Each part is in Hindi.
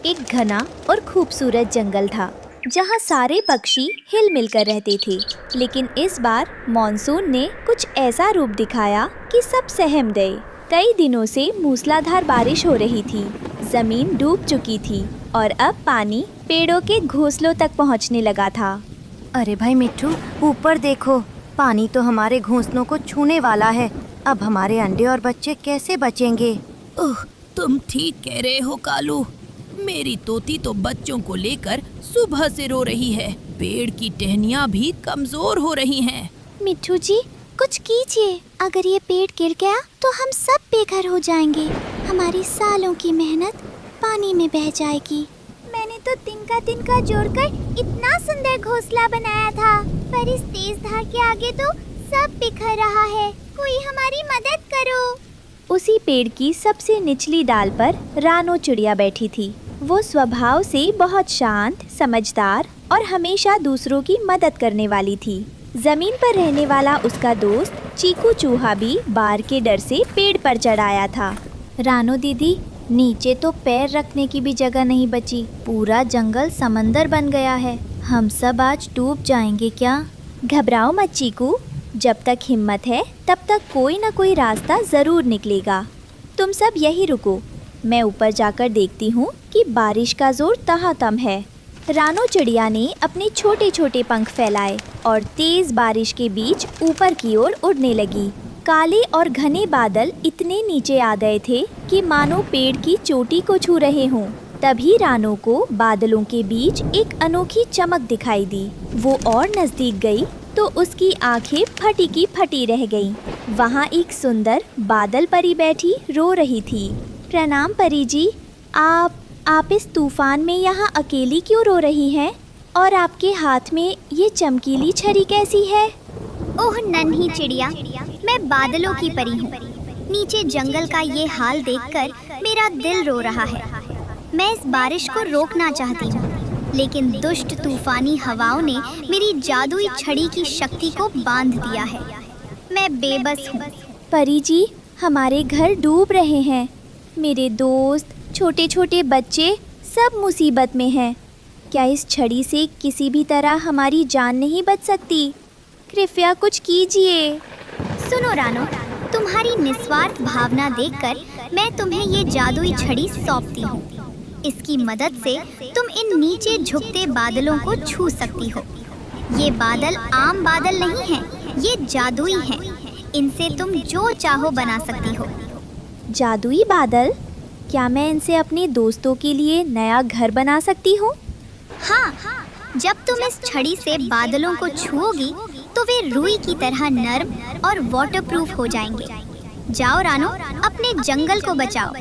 एक घना और खूबसूरत जंगल था जहाँ सारे पक्षी हिल मिलकर रहते थे। लेकिन इस बार मॉनसून ने कुछ ऐसा रूप दिखाया कि सब सहम गए। कई दिनों से मूसलाधार बारिश हो रही थी, जमीन डूब चुकी थी और अब पानी पेड़ों के घोंसलों तक पहुँचने लगा था। अरे भाई मिट्ठू, ऊपर देखो, पानी तो हमारे घोंसलों को छूने वाला है। अब हमारे अंडे और बच्चे कैसे बचेंगे? ओह, तुम ठीक कह रहे हो कालू। मेरी तोती तो बच्चों को लेकर सुबह से रो रही है। पेड़ की टहनियाँ भी कमजोर हो रही हैं। मिट्ठू जी, कुछ कीजिए। अगर ये पेड़ गिर गया तो हम सब बेघर हो जाएंगे। हमारी सालों की मेहनत पानी में बह जाएगी। मैंने तो तिनका जोड़कर इतना सुंदर घोंसला बनाया था, पर इस तेज धार के आगे तो सब बिखर रहा है। कोई हमारी मदद करो। उसी पेड़ की सबसे निचली डाल पर रानो चिड़िया बैठी थी। वो स्वभाव से बहुत शांत, समझदार और हमेशा दूसरों की मदद करने वाली थी। जमीन पर रहने वाला उसका दोस्त चीकू चूहा भी बार के डर से पेड़ पर चढ़ आया था। रानो दीदी, नीचे तो पैर रखने की भी जगह नहीं बची। पूरा जंगल समंदर बन गया है। हम सब आज डूब जाएंगे क्या? घबराओ मत चीकू, जब तक हिम्मत है तब तक कोई न कोई रास्ता जरूर निकलेगा। तुम सब यही रुको, मैं ऊपर जाकर देखती हूँ कि बारिश का जोर कहाँ कम है। रानो चिड़िया ने अपने छोटे छोटे पंख फैलाए और तेज बारिश के बीच ऊपर की ओर उड़ने लगी। काले और घने बादल इतने नीचे आ गए थे कि मानो पेड़ की चोटी को छू रहे हों। तभी रानो को बादलों के बीच एक अनोखी चमक दिखाई दी। वो और नजदीक गई तो उसकी आंखें फटी की फटी रह गईं। वहाँ एक सुंदर बादल परी बैठी रो रही थी। प्रणाम परी जी, आप इस तूफान में यहाँ अकेली क्यों रो रही हैं? और आपके हाथ में ये चमकीली छड़ी कैसी है? ओह नन्ही चिड़िया, मैं बादलों की परी हूँ। नीचे जंगल का ये हाल देखकर मेरा दिल रो रहा है। मैं इस बारिश को रोकना चाहती हूँ, लेकिन दुष्ट तूफानी हवाओं ने मेरी जादुई छड़ी की शक्ति को बांध दिया है। मैं बेबस हूँ। परी जी, हमारे घर डूब रहे हैं। मेरे दोस्त, छोटे छोटे बच्चे सब मुसीबत में हैं। क्या इस छड़ी से किसी भी तरह हमारी जान नहीं बच सकती? कृपया कुछ कीजिए। सुनो रानो, तुम्हारी निस्वार्थ भावना देखकर मैं तुम्हें ये जादुई छड़ी सौंपती हूँ। इसकी मदद से तुम इन नीचे झुकते बादलों को छू सकती हो। ये बादल आम बादल नहीं हैं, ये जादुई हैं। इनसे तुम जो चाहो बना सकती हो। जादुई बादल? क्या मैं इनसे अपने दोस्तों के लिए नया घर बना सकती हूँ? हाँ, जब तुम इस छड़ी से बादलों को छुओगी तो वे रुई की तरह नर्म और वाटरप्रूफ हो जाएंगे। जाओ रानो, अपने जंगल को बचाओ।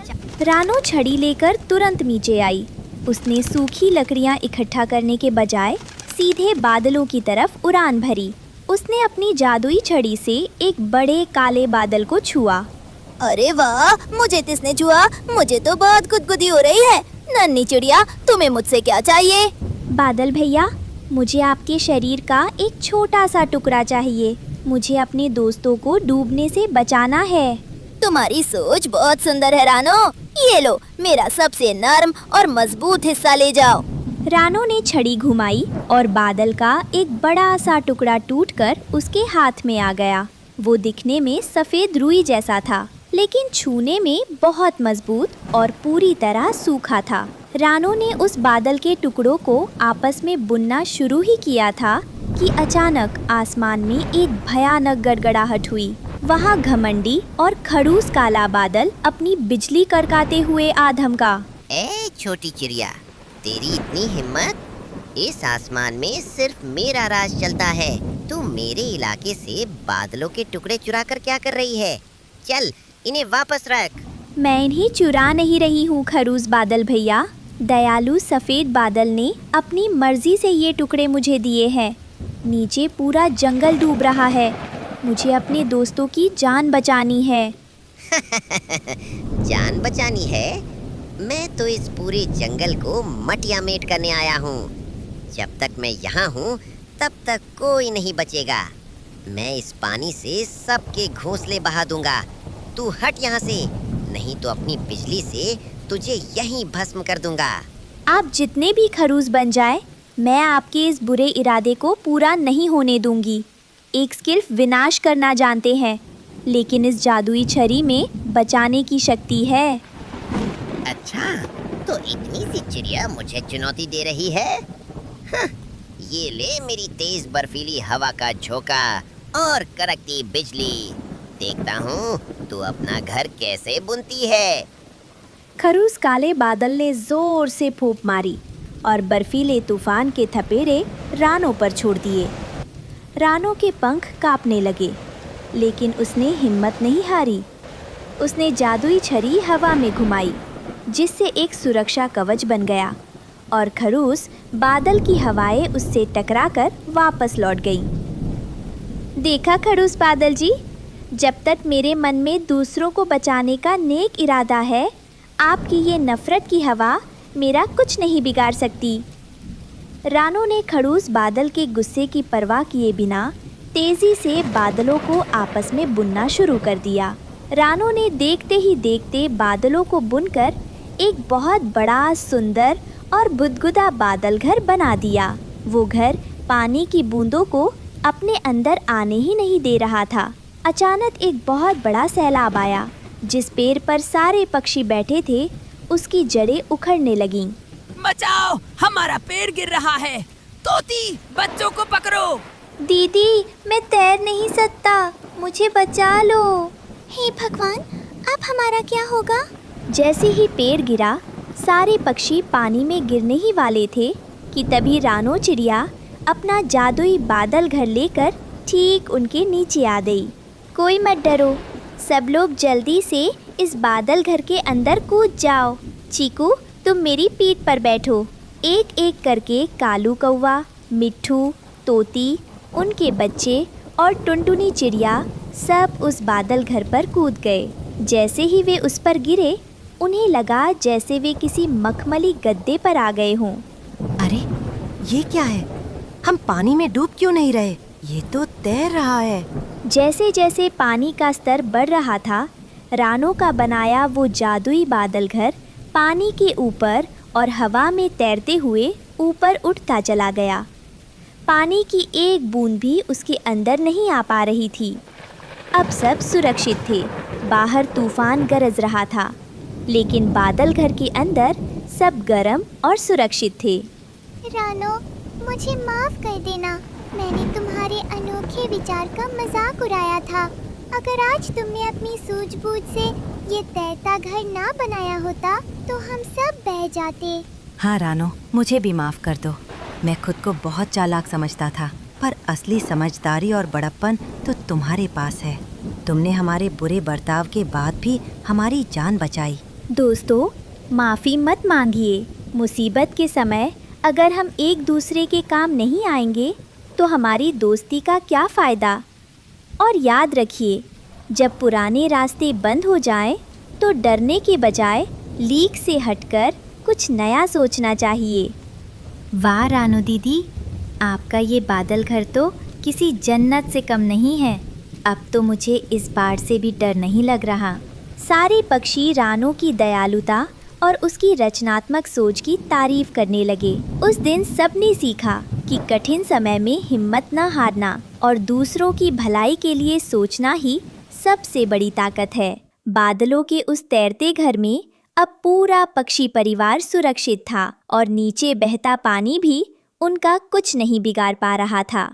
रानो छड़ी लेकर तुरंत नीचे आई। उसने सूखी लकड़ियाँ इकट्ठा करने के बजाय सीधे बादलों की तरफ उड़ान भरी। उसने अपनी जादुई छड़ी से एक बड़े काले बादल को छुआ। अरे वाह, मुझे किसने छुआ? मुझे तो बहुत गुदगुदी हो रही है। नन्ही चिड़िया, तुम्हें मुझसे क्या चाहिए? बादल भैया, मुझे आपके शरीर का एक छोटा सा टुकड़ा चाहिए। मुझे अपने दोस्तों को डूबने से बचाना है। तुम्हारी सोच बहुत सुंदर है रानो। ये लो, मेरा सबसे नर्म और मजबूत हिस्सा ले जाओ। रानो ने छड़ी घुमाई और बादल का एक बड़ा सा टुकड़ा टूटकर उसके हाथ में आ गया। वो दिखने में सफेद रुई जैसा था, लेकिन छूने में बहुत मजबूत और पूरी तरह सूखा था। रानो ने उस बादल के टुकड़ों को आपस में बुनना शुरू ही किया था कि अचानक आसमान में एक भयानक गड़गड़ाहट हुई। वहाँ घमंडी और खड़ूस काला बादल अपनी बिजली करकाते हुए आ धमका। ए छोटी चिड़िया, तेरी इतनी हिम्मत? इस आसमान में सिर्फ मेरा राज चलता है। तू मेरे इलाके से बादलों के टुकड़े चुरा कर क्या कर रही है? चल, इन्हें वापस रख। मैं इन्हें चुरा नहीं रही हूँ खड़ूस बादल भैया। दयालु सफेद बादल ने अपनी मर्जी से ये टुकड़े मुझे दिए हैं। नीचे पूरा जंगल डूब रहा है। मुझे अपने दोस्तों की जान बचानी है। जान बचानी है? मैं तो इस पूरे जंगल को मटिया मेट करने आया हूँ। जब तक मैं यहाँ हूँ तब तक कोई नहीं बचेगा। मैं इस पानी से सबके घोंसले बहा दूंगा। तू हट यहाँ से, नहीं तो अपनी बिजली से तुझे यहीं भस्म कर दूंगा। आप जितने भी खरूस बन जाए, मैं आपके इस बुरे इरादे को पूरा नहीं होने दूंगी। एक स्किल्फ विनाश करना जानते हैं, लेकिन इस जादुई छड़ी में बचाने की शक्ति है। अच्छा, तो इतनी सी चिड़िया मुझे चुनौती दे रही है? हाँ, ये ले मेरी तेज बर्फीली हवा का झोंका और कड़कती बिजली। देखता हूँ तू अपना घर कैसे बुनती है। खरूस काले बादल ने जोर से फूंक मारी और बर्फीले तूफान के थपेड़े रानो पर छोड़ दिए। रानो के पंख कांपने लगे, लेकिन उसने हिम्मत नहीं हारी। उसने जादुई छड़ी हवा में घुमाई, जिससे एक सुरक्षा कवच बन गया और खरूस बादल की हवाएं उससे टकराकर वापस लौट गई। देखा खरूस बादल जी, जब तक मेरे मन में दूसरों को बचाने का नेक इरादा है, आपकी ये नफरत की हवा मेरा कुछ नहीं बिगाड़ सकती। रानो ने खड़ूस बादल के गुस्से की परवाह किए बिना तेजी से बादलों को आपस में बुनना शुरू कर दिया। रानो ने देखते ही देखते बादलों को बुनकर एक बहुत बड़ा, सुंदर और बुदबुदा बादल घर बना दिया। वो घर पानी की बूंदों को अपने अंदर आने ही नहीं दे रहा था। अचानक एक बहुत बड़ा सैलाब आया। जिस पेड़ पर सारे पक्षी बैठे थे, उसकी जड़ें उखड़ने लगीं। बचाओ, हमारा पेड़ गिर रहा है। तोती, बच्चों को पकड़ो। दीदी, मैं तैर नहीं सकता, मुझे बचा लो। हे भगवान, अब हमारा क्या होगा? जैसे ही पेड़ गिरा, सारे पक्षी पानी में गिरने ही वाले थे कि तभी रानो चिड़िया अपना जादुई बादल घर लेकर ठीक उनके नीचे आ गई। कोई मत डरो, सब लोग जल्दी से इस बादल घर के अंदर कूद जाओ। चीकू, तुम मेरी पीठ पर बैठो। एक एक करके कालू कौवा, मिट्ठू, तोती, उनके बच्चे और टुनटुनी चिड़िया सब उस बादल घर पर कूद गए। जैसे ही वे उस पर गिरे, उन्हें लगा जैसे वे किसी मखमली गद्दे पर आ गए हों। अरे, ये क्या है? हम पानी में डूब क्यों नहीं रहे? ये तो तैर रहा है। जैसे जैसे पानी का स्तर बढ़ रहा था, रानो का बनाया वो जादुई बादल घर पानी के ऊपर और हवा में तैरते हुए ऊपर उठता चला गया। पानी की एक बूंद भी उसके अंदर नहीं आ पा रही थी। अब सब सुरक्षित थे। बाहर तूफान गरज रहा था, लेकिन बादल घर के अंदर सब गर्म और सुरक्षित थे। रानो, मुझे माफ कर देना। मैंने तुम्हारे अनोखे विचार का मजाक उड़ाया था। अगर आज तुमने अपनी सूझबूझ से ये तैरता घर ना बनाया होता, तो हम सब बह जाते। हाँ रानो, मुझे भी माफ कर दो। मैं खुद को बहुत चालाक समझता था, पर असली समझदारी और बड़प्पन तो तुम्हारे पास है। तुमने हमारे बुरे बर्ताव के बाद भी हमारी जान बचाई। दोस्तों, माफ़ी मत मांगिए। मुसीबत के समय अगर हम एक दूसरे के काम नहीं आएंगे, तो हमारी दोस्ती का क्या फ़ायदा? और याद रखिए, जब पुराने रास्ते बंद हो जाएं, तो डरने के बजाय लीक से हटकर कुछ नया सोचना चाहिए। वाह रानो दीदी, आपका ये बादल घर तो किसी जन्नत से कम नहीं है। अब तो मुझे इस बाढ़ से भी डर नहीं लग रहा। सारे पक्षी रानो की दयालुता और उसकी रचनात्मक सोच की तारीफ करने लगे। उस दिन सबने सीखा कि कठिन समय में हिम्मत न हारना और दूसरों की भलाई के लिए सोचना ही सबसे बड़ी ताकत है। बादलों के उस तैरते घर में अब पूरा पक्षी परिवार सुरक्षित था और नीचे बहता पानी भी उनका कुछ नहीं बिगाड़ पा रहा था।